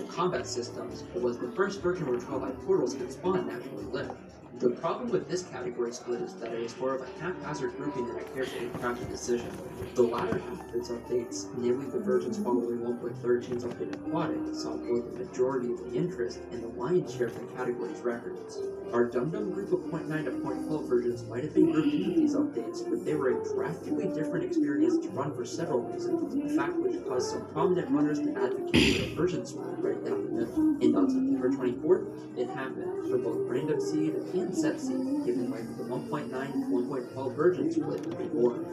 combat systems, it was the first version where 12i portals could spawn naturally lit. The problem with this category split is that it is more of a haphazard grouping than a carefully crafted decision. The latter half of its updates, namely the versions following 1.13's update Aquatic, saw both the majority of the interest and the lion's share of the category's records. Our dum-dum group of 0.9 to 0.12 versions might have been grouped into these updates, but they were a drastically different experience to run for several reasons, a fact which caused some prominent runners to advocate for a version split right down the middle. And on September 24th, it happened for both Random Seed and Set Seed, giving way to the 1.9 to 1.12 version split to be born.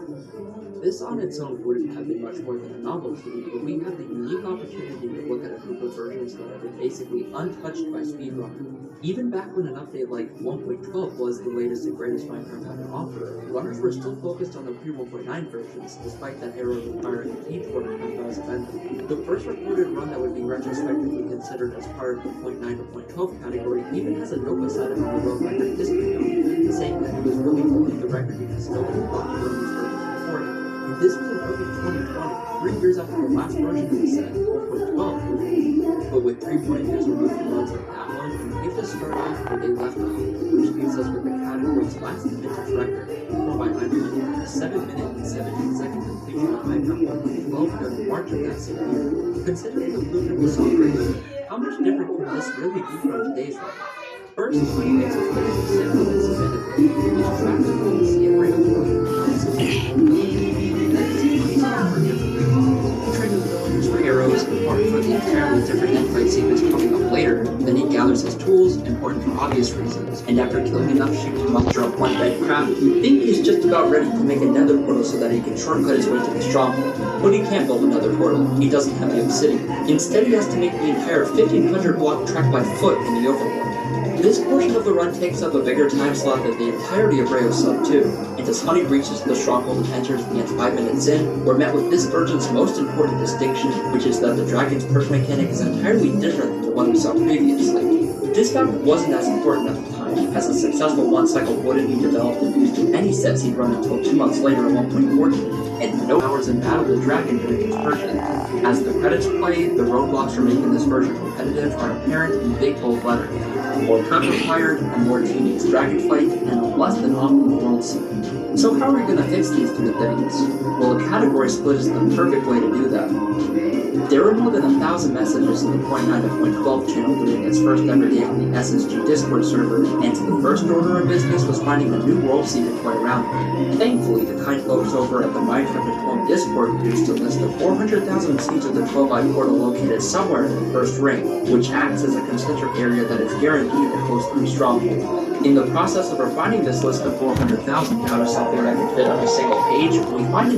This on its own wouldn't have been much more than a novelty, but we had the unique opportunity to look at a group of versions that have been basically untouched by speedrunning. Even back when an update like 1.12 was the latest and greatest Minecraft had to offer, runners were still focused on the pre-1.9 versions, despite that era requiring a page for to as a vendor. The first recorded run that would be retrospectively considered as part of the 0.9 to 0.12 category even has a note beside it on the world record history note, saying that it was really holding the record because nobody thought to run these versions before it. And this was in early 2020, 3 years after the last version of the set, 1.12. But with 3.0 years removed from runs like that one, we have to start off where they left off, which leaves us with the category's last vintage record, or by IMDb, 7 minute and 17 second completion of Minecraft 1.12 during March of that same year. Considering the blueprint was so great, how much different can this really be from today's life? First, it makes us look at the sample and cemented, which tracks from the sea and rainbow. For arrows, important for the entirely different endfight sequence coming up later, then he gathers his tools, important for obvious reasons, and after killing enough sheep to muster up one red craft, you think he's just about ready to make a nether portal so that he can shortcut his way to the stronghold. But he can't build another portal, he doesn't have the obsidian. Instead he has to make the entire 1500 block trek by foot in the overworld. This portion of the run takes up a bigger time slot than the entirety of Rayo Sub 2, and as Honey reaches the stronghold and enters the end 5 minutes in, we're met with this version's most important distinction, which is that the dragon's perk mechanic is entirely different than the one we saw previously. This fact wasn't as important at the time, as a successful one cycle wouldn't be developed and used in any sets he'd run until 2 months later in 1.14, and no hours in battle with the dragon during his version. As the credits play, the roadblocks for making this version competitive are apparent in big bold lettering. More prep required, a more tedious dragonflight, and a less than optimal world scene. So how are we going to fix these two things? Well, a category split is the perfect way to do that. There were more than 1,000 messages in the 0.9 to 0.12 channel during its first ever day on the SSG Discord server, and the first order of business was finding a new world scene to play around with. Thankfully, the kind folks over at the Minecraft at Home Discord used a list of 400,000 seeds of the 12i portal located somewhere in the first ring, which acts as a concentric area that is guaranteed to host the stronghold. In the process of refining this list of 400,000 down to something that can fit on a single page, we find